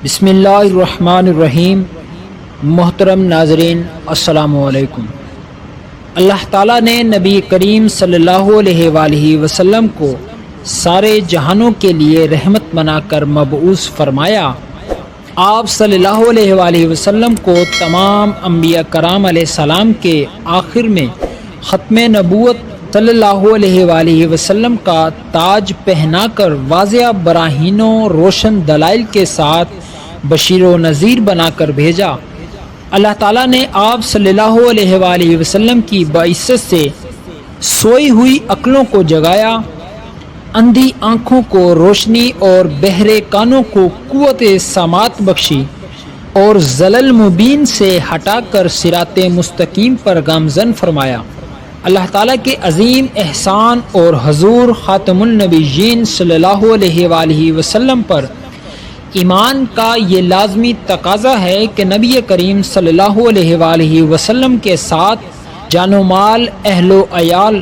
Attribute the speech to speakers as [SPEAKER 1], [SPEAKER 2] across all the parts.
[SPEAKER 1] بسم اللہ الرحمن الرحیم۔ محترم ناظرین السلام علیکم۔ اللہ تعالیٰ نے نبی کریم صلی اللہ علیہ وآلہ وسلم کو سارے جہانوں کے لیے رحمت بنا کر مبعوث فرمایا۔ آپ صلی اللہ علیہ وآلہ وسلم کو تمام انبیاء کرام علیہ السلام کے آخر میں ختم نبوت صلی اللہ علیہ وآلہ وسلم کا تاج پہنا کر واضح براہینوں روشن دلائل کے ساتھ بشیر و نذیر بنا کر بھیجا۔ اللہ تعالیٰ نے آپ صلی اللہ علیہ وآلہ وسلم کی بعثت سے سوئی ہوئی عقلوں کو جگایا، اندھی آنکھوں کو روشنی اور بہرے کانوں کو قوت سماعت بخشی اور ضلل مبین سے ہٹا کر صراط مستقیم پر گامزن فرمایا۔ اللہ تعالیٰ کے عظیم احسان اور حضور خاتم النبیین صلی اللہ علیہ وآلہ وسلم پر ایمان کا یہ لازمی تقاضا ہے کہ نبی کریم صلی اللہ علیہ وآلہ وسلم کے ساتھ جان و مال، اہل و عیال،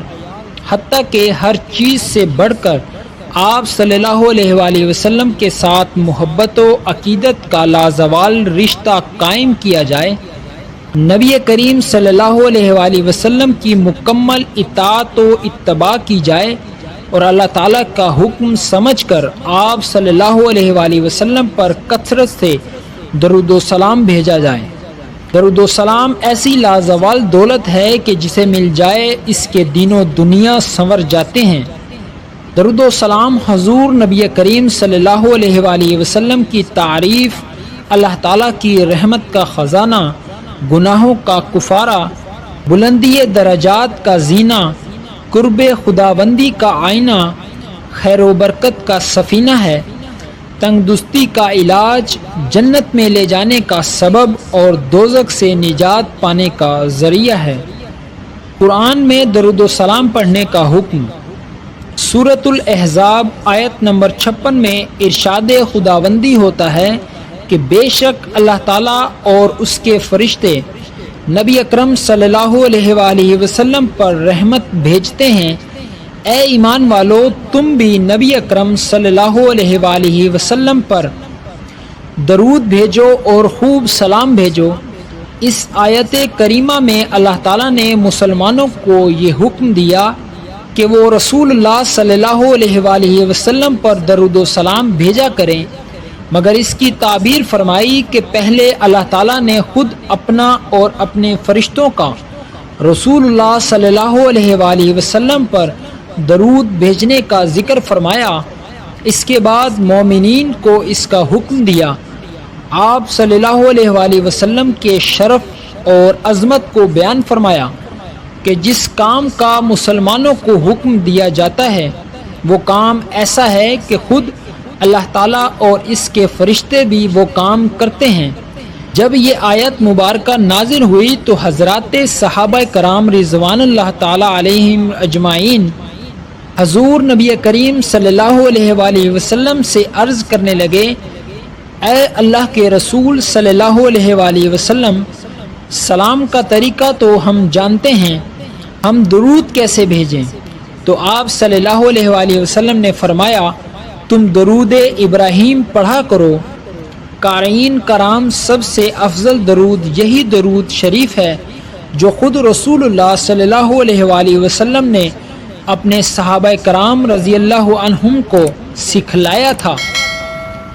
[SPEAKER 1] حتیٰ کہ ہر چیز سے بڑھ کر آپ صلی اللہ علیہ وآلہ وسلم کے ساتھ محبت و عقیدت کا لازوال رشتہ قائم کیا جائے۔ نبی کریم صلی اللہ علیہ وآلہ وسلم کی مکمل اطاعت و اتباع کی جائے اور اللہ تعالیٰ کا حکم سمجھ کر آپ صلی اللہ علیہ وآلہ وسلم پر کثرت سے درود و سلام بھیجا جائے۔ درود و سلام ایسی لازوال دولت ہے کہ جسے مل جائے اس کے دین و دنیا سنور جاتے ہیں۔ درود و سلام حضور نبی کریم صلی اللہ علیہ وآلہ وسلم کی تعریف، اللہ تعالیٰ کی رحمت کا خزانہ، گناہوں کا کفارہ، بلندی درجات کا زینہ، قرب خداوندی کا آئینہ، خیر و برکت کا سفینہ ہے، تنگ دستی کا علاج، جنت میں لے جانے کا سبب اور دوزخ سے نجات پانے کا ذریعہ ہے۔ قرآن میں درود و سلام پڑھنے کا حکم۔ سورۃ الاحزاب آیت نمبر 56 میں ارشاد خداوندی ہوتا ہے کہ بے شک اللہ تعالیٰ اور اس کے فرشتے نبی اکرم صلی اللہ علیہ وآلہ وسلم پر رحمت بھیجتے ہیں۔ اے ایمان والو، تم بھی نبی اکرم صلی اللہ علیہ وآلہ وسلم پر درود بھیجو اور خوب سلام بھیجو۔ اس آیت کریمہ میں اللہ تعالیٰ نے مسلمانوں کو یہ حکم دیا کہ وہ رسول اللہ صلی اللہ علیہ وآلہ وسلم پر درود و سلام بھیجا کریں، مگر اس کی تعبیر فرمائی کہ پہلے اللہ تعالیٰ نے خود اپنا اور اپنے فرشتوں کا رسول اللہ صلی اللہ علیہ وآلہ وسلم پر درود بھیجنے کا ذکر فرمایا، اس کے بعد مومنین کو اس کا حکم دیا۔ آپ صلی اللہ علیہ وآلہ وسلم کے شرف اور عظمت کو بیان فرمایا کہ جس کام کا مسلمانوں کو حکم دیا جاتا ہے وہ کام ایسا ہے کہ خود اللہ تعالیٰ اور اس کے فرشتے بھی وہ کام کرتے ہیں۔ جب یہ آیت مبارکہ نازل ہوئی تو حضرات صحابہ کرام رضوان اللہ تعالیٰ علیہم اجمعین حضور نبی کریم صلی اللہ علیہ وآلہ وسلم سے عرض کرنے لگے، اے اللہ کے رسول صلی اللہ علیہ وآلہ وسلم، سلام کا طریقہ تو ہم جانتے ہیں، ہم درود کیسے بھیجیں؟ تو آپ صلی اللہ علیہ وآلہ وسلم نے فرمایا، تم درود ابراہیم پڑھا کرو۔ قارئین کرام سب سے افضل درود یہی درود شریف ہے جو خود رسول اللہ صلی اللہ علیہ وآلہ وسلم نے اپنے صحابہ کرام رضی اللہ عنہم کو سکھلایا تھا،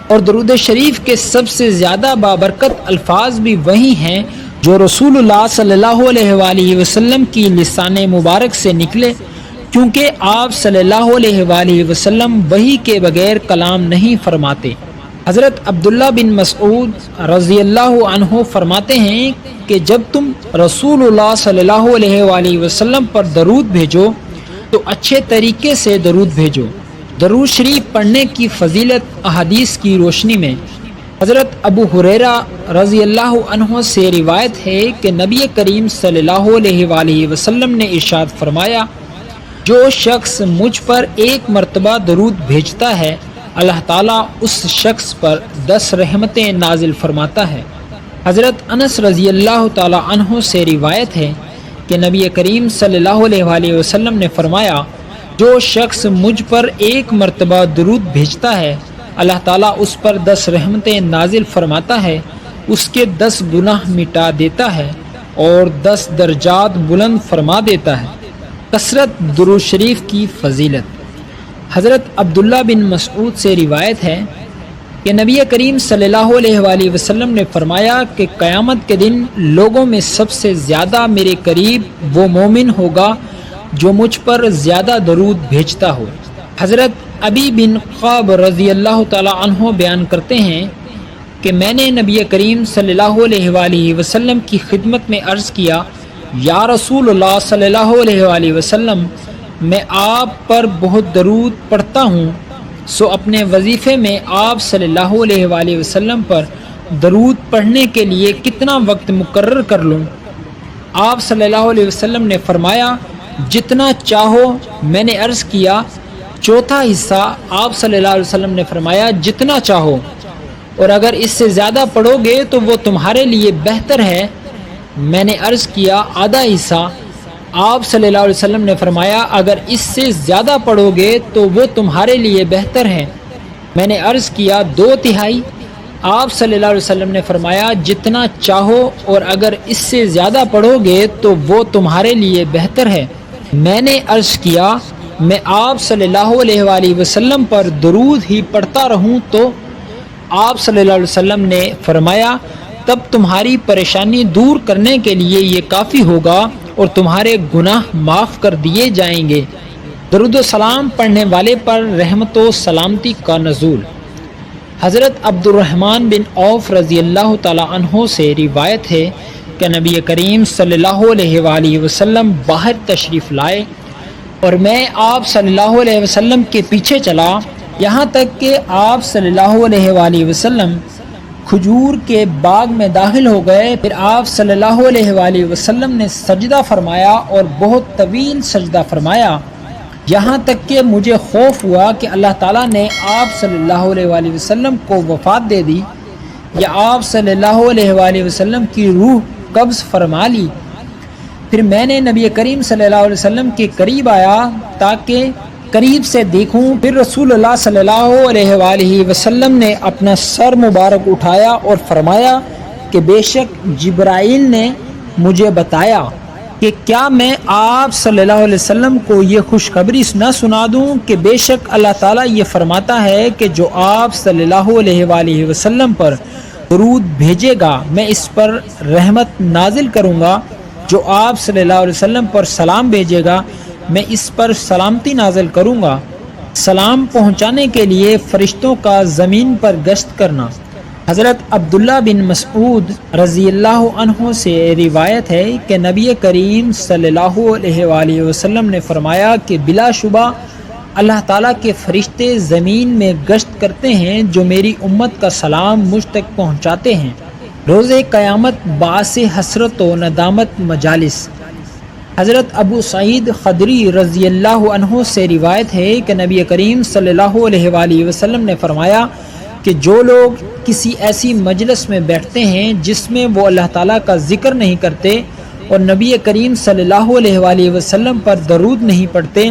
[SPEAKER 1] اور درود شریف کے سب سے زیادہ بابرکت الفاظ بھی وہی ہیں جو رسول اللہ صلی اللہ علیہ وآلہ وسلم کی لسان مبارک سے نکلے، کیونکہ آپ صلی اللہ علیہ وآلہ وسلم وحی کے بغیر کلام نہیں فرماتے۔ حضرت عبداللہ بن مسعود رضی اللہ عنہ فرماتے ہیں کہ جب تم رسول اللہ صلی اللہ علیہ وآلہ وسلم پر درود بھیجو تو اچھے طریقے سے درود بھیجو۔ درود شریف پڑھنے کی فضیلت احادیث کی روشنی میں حضرت ابو ہریرہ رضی اللہ عنہ سے روایت ہے کہ نبی کریم صلی اللہ علیہ وآلہ وسلم نے ارشاد فرمایا، جو شخص مجھ پر ایک مرتبہ درود بھیجتا ہے اللہ تعالیٰ اس شخص پر 10 رحمتیں نازل فرماتا ہے۔ حضرت انس رضی اللہ تعالیٰ عنہ سے روایت ہے کہ نبی کریم صلی اللہ علیہ وآلہ وسلم نے فرمایا، جو شخص مجھ پر ایک مرتبہ درود بھیجتا ہے اللہ تعالیٰ اس پر 10 رحمتیں نازل فرماتا ہے، اس کے 10 گناہ مٹا دیتا ہے اور 10 درجات بلند فرما دیتا ہے۔ کثرت درود شریف کی فضیلت۔ حضرت عبداللہ بن مسعود سے روایت ہے کہ نبی کریم صلی اللہ علیہ وآلہ وسلم نے فرمایا کہ قیامت کے دن لوگوں میں سب سے زیادہ میرے قریب وہ مومن ہوگا جو مجھ پر زیادہ درود بھیجتا ہو۔ حضرت ابی بن قعب رضی اللہ تعالی عنہ بیان کرتے ہیں کہ میں نے نبی کریم صلی اللہ علیہ وآلہ وسلم کی خدمت میں عرض کیا، یا رسول اللہ صلی اللہ علیہ وآلہ وسلم، میں آپ پر بہت درود پڑھتا ہوں، سو اپنے وظیفے میں آپ صلی اللہ علیہ وآلہ وسلم پر درود پڑھنے کے لیے کتنا وقت مقرر کر لوں؟ آپ صلی اللہ علیہ وسلم نے فرمایا، جتنا چاہو۔ میں نے عرض کیا، چوتھا حصہ؟ آپ صلی اللہ علیہ وسلم نے فرمایا، جتنا چاہو، اور اگر اس سے زیادہ پڑھو گے تو وہ تمہارے لیے بہتر ہے۔ میں نے عرض کیا، آدھا حصہ؟ آپ صلی اللہ علیہ وسلم نے فرمایا، اگر اس سے زیادہ پڑھو گے تو وہ تمہارے لیے بہتر ہے۔ میں نے عرض کیا، 2/3؟ آپ صلی اللہ علیہ وسلم نے فرمایا، جتنا چاہو، اور اگر اس سے زیادہ پڑھو گے تو وہ تمہارے لیے بہتر ہے۔ میں نے عرض کیا، میں آپ صلی اللہ علیہ وآلہ وسلم پر درود ہی پڑھتا رہوں تو؟ آپ صلی اللہ علیہ وسلم نے فرمایا، تب تمہاری پریشانی دور کرنے کے لیے یہ کافی ہوگا اور تمہارے گناہ معاف کر دیے جائیں گے۔ درود و سلام پڑھنے والے پر رحمت و سلامتی کا نزول۔ حضرت عبد الرحمن بن عوف رضی اللہ تعالی عنہ سے روایت ہے کہ نبی کریم صلی اللہ علیہ وآلہ وسلم باہر تشریف لائے اور میں آپ صلی اللہ علیہ وسلم کے پیچھے چلا، یہاں تک کہ آپ صلی اللہ علیہ وآلہ وسلم کھجور کے باغ میں داخل ہو گئے۔ پھر آپ صلی اللہ علیہ وآلہ وسلم نے سجدہ فرمایا اور بہت طویل سجدہ فرمایا، یہاں تک کہ مجھے خوف ہوا کہ اللہ تعالیٰ نے آپ صلی اللہ علیہ وآلہ وسلم کو وفات دے دی یا آپ صلی اللہ علیہ وآلہ وسلم کی روح قبض فرما لی۔ پھر میں نے نبی کریم صلی اللہ علیہ وسلم کے قریب آیا تاکہ قریب سے دیکھوں۔ پھر رسول اللہ صلی اللہ علیہ وآلہ وسلم نے اپنا سر مبارک اٹھایا اور فرمایا کہ بے شک جبرائیل نے مجھے بتایا کہ کیا میں آپ صلی اللہ علیہ وسلم کو یہ خوشخبری نہ سنا دوں کہ بے شک اللہ تعالیٰ یہ فرماتا ہے کہ جو آپ صلی اللہ علیہ وآلہ وسلم پر درود بھیجے گا میں اس پر رحمت نازل کروں گا، جو آپ صلی اللہ علیہ وسلم پر سلام بھیجے گا میں اس پر سلامتی نازل کروں گا۔ سلام پہنچانے کے لیے فرشتوں کا زمین پر گشت کرنا۔ حضرت عبداللہ بن مسعود رضی اللہ عنہ سے روایت ہے کہ نبی کریم صلی اللہ علیہ وآلہ وسلم نے فرمایا کہ بلا شبہ اللہ تعالیٰ کے فرشتے زمین میں گشت کرتے ہیں جو میری امت کا سلام مجھ تک پہنچاتے ہیں۔ روز قیامت باعث حسرت و ندامت مجالس۔ حضرت ابو سعید خدری رضی اللہ عنہ سے روایت ہے کہ نبی کریم صلی اللہ علیہ وآلہ وسلم نے فرمایا کہ جو لوگ کسی ایسی مجلس میں بیٹھتے ہیں جس میں وہ اللہ تعالیٰ کا ذکر نہیں کرتے اور نبی کریم صلی اللہ علیہ وآلہ وسلم پر درود نہیں پڑھتے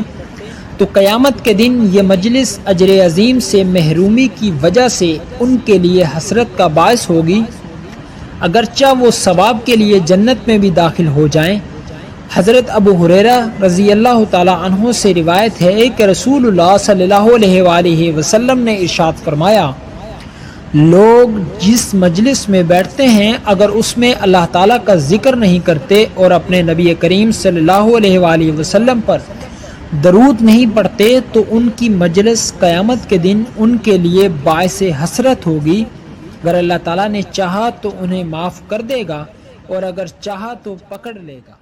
[SPEAKER 1] تو قیامت کے دن یہ مجلس اجر عظیم سے محرومی کی وجہ سے ان کے لیے حسرت کا باعث ہوگی، اگرچہ وہ ثواب کے لیے جنت میں بھی داخل ہو جائیں۔ حضرت ابو ہریرہ رضی اللہ تعالی عنہ سے روایت ہے کہ رسول اللہ صلی اللہ علیہ وآلہ وسلم نے ارشاد فرمایا، لوگ جس مجلس میں بیٹھتے ہیں اگر اس میں اللہ تعالیٰ کا ذکر نہیں کرتے اور اپنے نبی کریم صلی اللہ علیہ وآلہ وسلم پر درود نہیں پڑھتے تو ان کی مجلس قیامت کے دن ان کے لیے باعث حسرت ہوگی۔ اگر اللہ تعالیٰ نے چاہا تو انہیں معاف کر دے گا اور اگر چاہا تو پکڑ لے گا۔